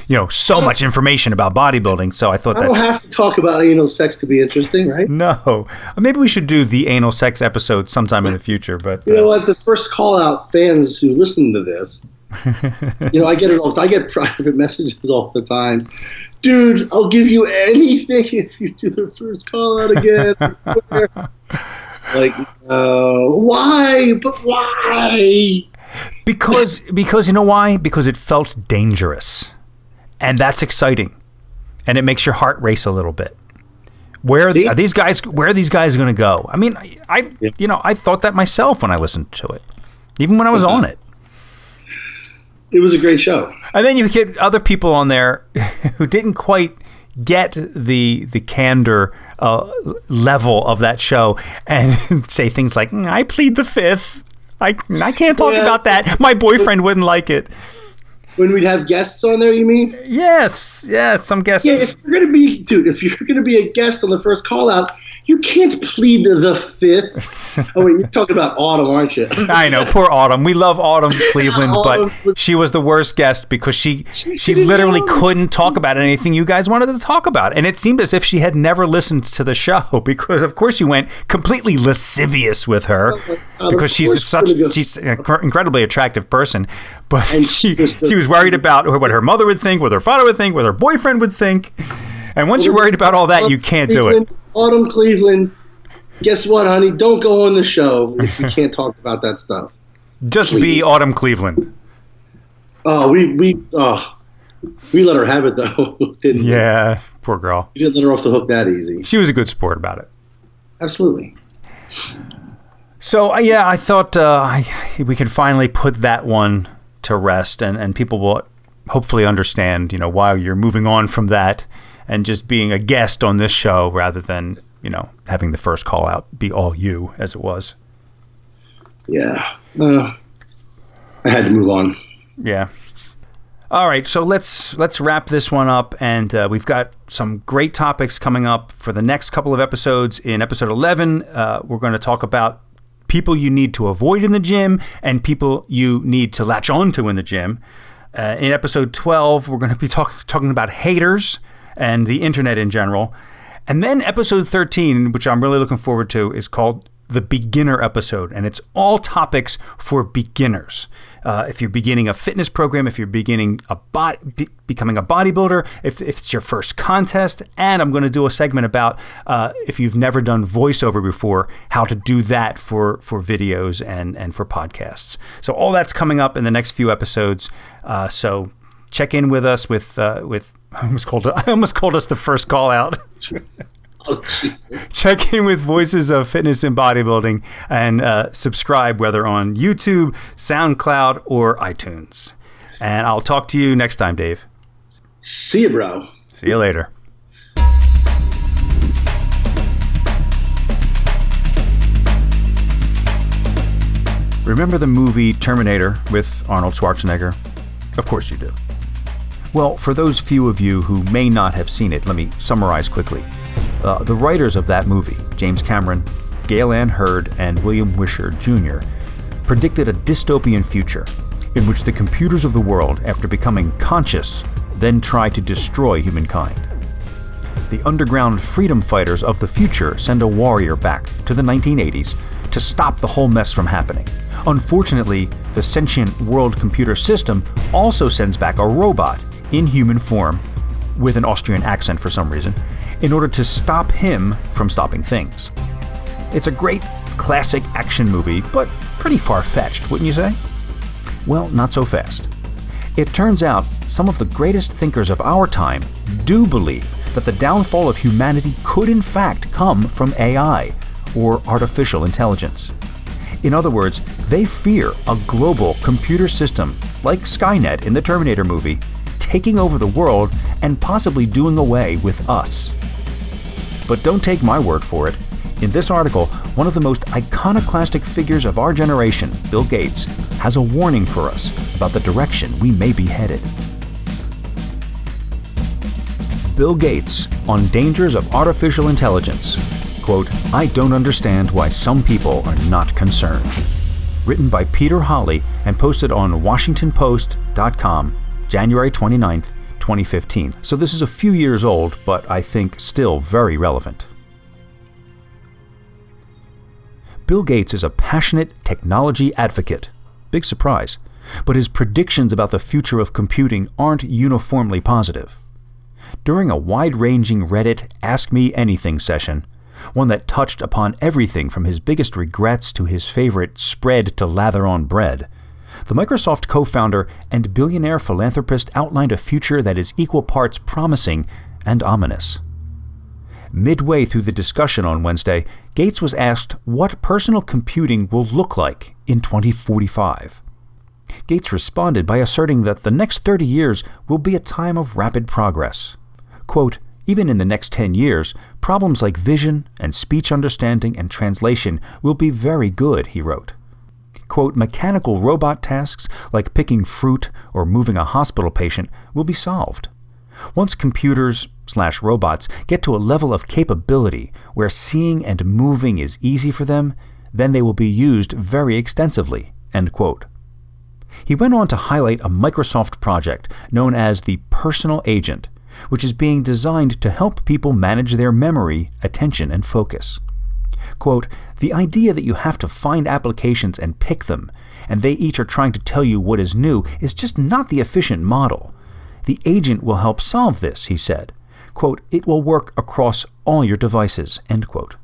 you know, so much information about bodybuilding. So I thought I don't have to talk about anal sex to be interesting, right? No. Maybe we should do the anal sex episode sometime in the future. But you know what? The First Callout fans who listen to this, you know, I get private messages all the time. Dude, I'll give you anything if you do the First Callout again. Like, why? But why? Because you know why? Because it felt dangerous, and that's exciting, and it makes your heart race a little bit. Where are these guys going to go? I mean, I thought that myself when I listened to it, even when I was on it. It was a great show. And then you get other people on there who didn't quite get the candor level of that show and say things like, "I plead the fifth. I can't talk about that. My boyfriend wouldn't like it." When we'd have guests on there, you mean? Yes, some guests. Yeah, if you're gonna be a guest on the First Call Out, you can't plead the fifth. Oh wait, you're talking about Autumn, aren't you? I know, poor Autumn. We love Autumn Cleveland, but she was the worst guest because she literally couldn't talk about anything you guys wanted to talk about, and it seemed as if she had never listened to the show, because of course you went completely lascivious with her, because she's an incredibly attractive person, but she was worried about what her mother would think, what her father would think, what her boyfriend would think, and once you're worried about all that, you can't do it. Autumn Cleveland, guess what, honey? Don't go on the show if you can't talk about that stuff. Just be Autumn Cleveland. Oh, we let her have it though, didn't we? Yeah, poor girl. We didn't let her off the hook that easy. She was a good sport about it. Absolutely. So yeah, I thought we could finally put that one to rest, and people will hopefully understand, you know, why you're moving on from that and just being a guest on this show rather than, you know, having the First Call Out be all you as it was. Yeah. I had to move on. Yeah. All right, so let's wrap this one up, and we've got some great topics coming up for the next couple of episodes. In episode 11, we're going to talk about people you need to avoid in the gym and people you need to latch onto in the gym. In episode 12, we're going to be talking about haters and the internet in general. And then episode 13, which I'm really looking forward to, is called the beginner episode, and it's all topics for beginners. If you're beginning a fitness program, if you're beginning becoming a bodybuilder, if it's your first contest, and I'm going to do a segment about if you've never done voiceover before, how to do that for videos and for podcasts. So all that's coming up in the next few episodes. So check in with us with I almost called us the First Call Out. Check in with Voices of Fitness and Bodybuilding, and subscribe, whether on YouTube, SoundCloud, or iTunes. And I'll talk to you next time, Dave. See you, bro. See you later. Remember the movie Terminator with Arnold Schwarzenegger? Of course you do. Well, for those few of you who may not have seen it, let me summarize quickly. The writers of that movie, James Cameron, Gail Ann Hurd, and William Wisher Jr., predicted a dystopian future in which the computers of the world, after becoming conscious, then try to destroy humankind. the underground freedom fighters of the future send a warrior back to the 1980s to stop the whole mess from happening. Unfortunately, the sentient world computer system also sends back a robot in human form, with an Austrian accent for some reason, in order to stop him from stopping things. It's a great, classic action movie, but pretty far-fetched, wouldn't you say? Well, not so fast. It turns out some of the greatest thinkers of our time do believe that the downfall of humanity could in fact come from AI, or artificial intelligence. In other words, they fear a global computer system, like Skynet in the Terminator movie, taking over the world and possibly doing away with us. But don't take my word for it. In this article, one of the most iconoclastic figures of our generation, Bill Gates, has a warning for us about the direction we may be headed. Bill Gates on dangers of artificial intelligence. Quote, "I don't understand why some people are not concerned." Written by Peter Hawley and posted on WashingtonPost.com, January 29th, 2015. So this is a few years old, but I think still very relevant. Bill Gates is a passionate technology advocate. Big surprise. But his predictions about the future of computing aren't uniformly positive. During a wide-ranging Reddit Ask Me Anything session, one that touched upon everything from his biggest regrets to his favorite spread to lather on bread, the Microsoft co-founder and billionaire philanthropist outlined a future that is equal parts promising and ominous. Midway through the discussion on Wednesday, Gates was asked what personal computing will look like in 2045. Gates responded by asserting that the next 30 years will be a time of rapid progress. Quote, "Even in the next 10 years, problems like vision and speech understanding and translation will be very good," he wrote. Quote, "Mechanical robot tasks like picking fruit or moving a hospital patient will be solved. Once computers/robots get to a level of capability where seeing and moving is easy for them, then they will be used very extensively," end quote. He went on to highlight a Microsoft project known as the Personal Agent, which is being designed to help people manage their memory, attention, and focus. Quote, "The idea that you have to find applications and pick them, and they each are trying to tell you what is new, is just not the efficient model. The agent will help solve this," he said. Quote, "It will work across all your devices," end quote.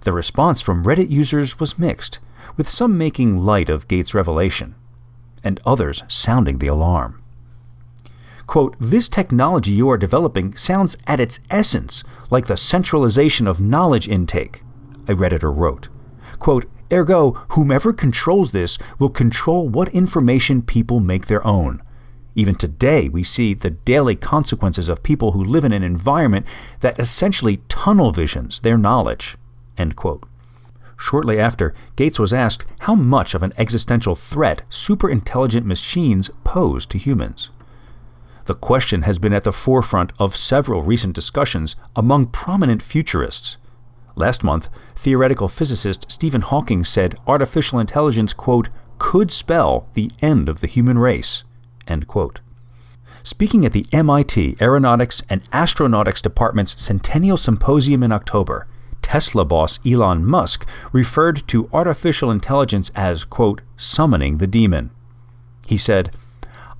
The response from Reddit users was mixed, with some making light of Gates' revelation, and others sounding the alarm. Quote, "This technology you are developing sounds at its essence like the centralization of knowledge intake," a Redditor wrote. Quote, "Ergo, whomever controls this will control what information people make their own. Even today, we see the daily consequences of people who live in an environment that essentially tunnel visions their knowledge," end quote. Shortly after, Gates was asked how much of an existential threat superintelligent machines pose to humans. The question has been at the forefront of several recent discussions among prominent futurists. Last month, theoretical physicist Stephen Hawking said artificial intelligence, quote, "could spell the end of the human race," end quote. Speaking at the MIT Aeronautics and Astronautics Department's Centennial Symposium in October, Tesla boss Elon Musk referred to artificial intelligence as, quote, "summoning the demon." He said,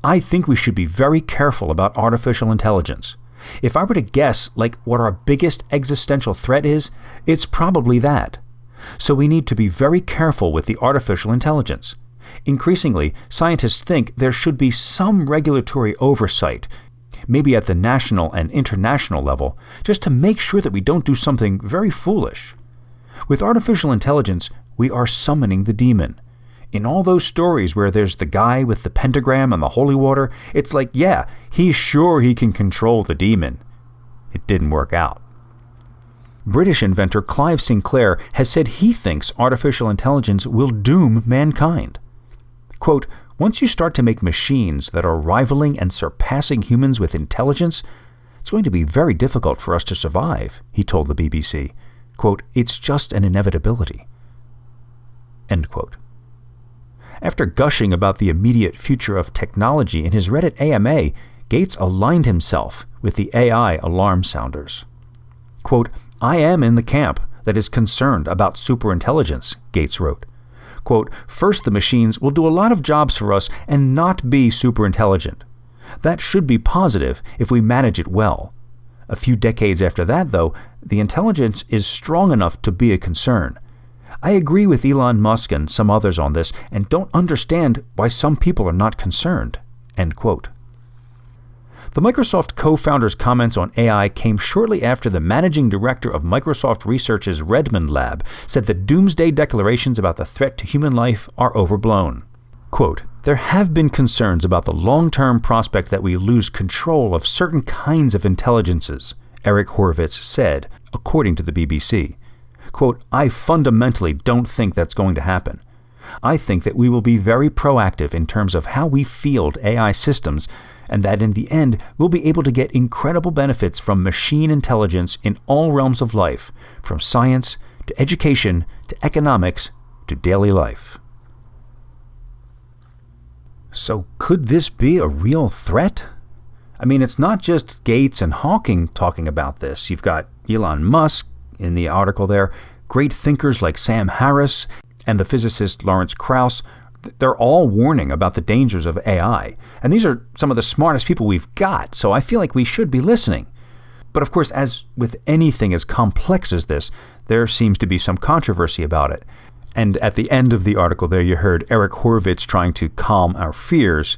"I think we should be very careful about artificial intelligence. If I were to guess what our biggest existential threat is, it's probably that. So we need to be very careful with the artificial intelligence. Increasingly, scientists think there should be some regulatory oversight, maybe at the national and international level, just to make sure that we don't do something very foolish. With artificial intelligence, we are summoning the demon. In all those stories where there's the guy with the pentagram and the holy water, it's like, yeah, he's sure he can control the demon. It didn't work out." British inventor Clive Sinclair has said he thinks artificial intelligence will doom mankind. Quote, "Once you start to make machines that are rivaling and surpassing humans with intelligence, it's going to be very difficult for us to survive," he told the BBC. Quote, "It's just an inevitability," end quote. After gushing about the immediate future of technology in his Reddit AMA, Gates aligned himself with the AI alarm sounders. Quote, "I am in the camp that is concerned about superintelligence," Gates wrote. Quote, "First, the machines will do a lot of jobs for us and not be superintelligent. That should be positive if we manage it well. A few decades after that, though, the intelligence is strong enough to be a concern. I agree with Elon Musk and some others on this and don't understand why some people are not concerned." End quote. The Microsoft co-founder's comments on AI came shortly after the managing director of Microsoft Research's Redmond Lab said that doomsday declarations about the threat to human life are overblown. Quote, "There have been concerns about the long-term prospect that we lose control of certain kinds of intelligences," Eric Horvitz said, according to the BBC. Quote, "I fundamentally don't think that's going to happen. I think that we will be very proactive in terms of how we field AI systems, and that in the end we'll be able to get incredible benefits from machine intelligence in all realms of life, from science to education to economics to daily life." So could this be a real threat? I mean, it's not just Gates and Hawking talking about this. You've got Elon Musk in the article there, great thinkers like Sam Harris and the physicist Lawrence Krauss. They're all warning about the dangers of AI. And these are some of the smartest people we've got, so I feel like we should be listening. But of course, as with anything as complex as this, there seems to be some controversy about it. And at the end of the article there, you heard Eric Horvitz trying to calm our fears.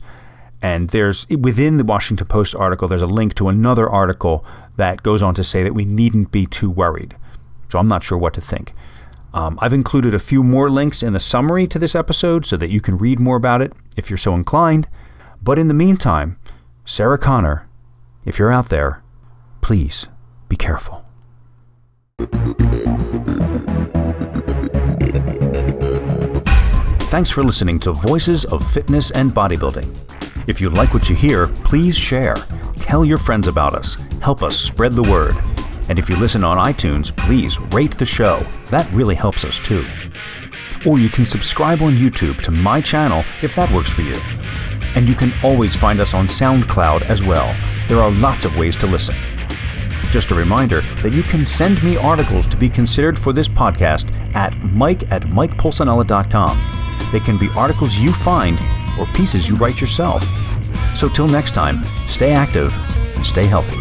And there's, within the Washington Post article, there's a link to another article that goes on to say that we needn't be too worried. So I'm not sure what to think. I've included a few more links in the summary to this episode so that you can read more about it if you're so inclined. But in the meantime, Sarah Connor, if you're out there, please be careful. Thanks for listening to Voices of Fitness and Bodybuilding. If you like what you hear, please share. Tell your friends about us. Help us spread the word. And if you listen on iTunes, please rate the show. That really helps us too. Or you can subscribe on YouTube to my channel if that works for you. And you can always find us on SoundCloud as well. There are lots of ways to listen. Just a reminder that you can send me articles to be considered for this podcast at mike@mikepulcinella.com. They can be articles you find or pieces you write yourself. So till next time, stay active and stay healthy.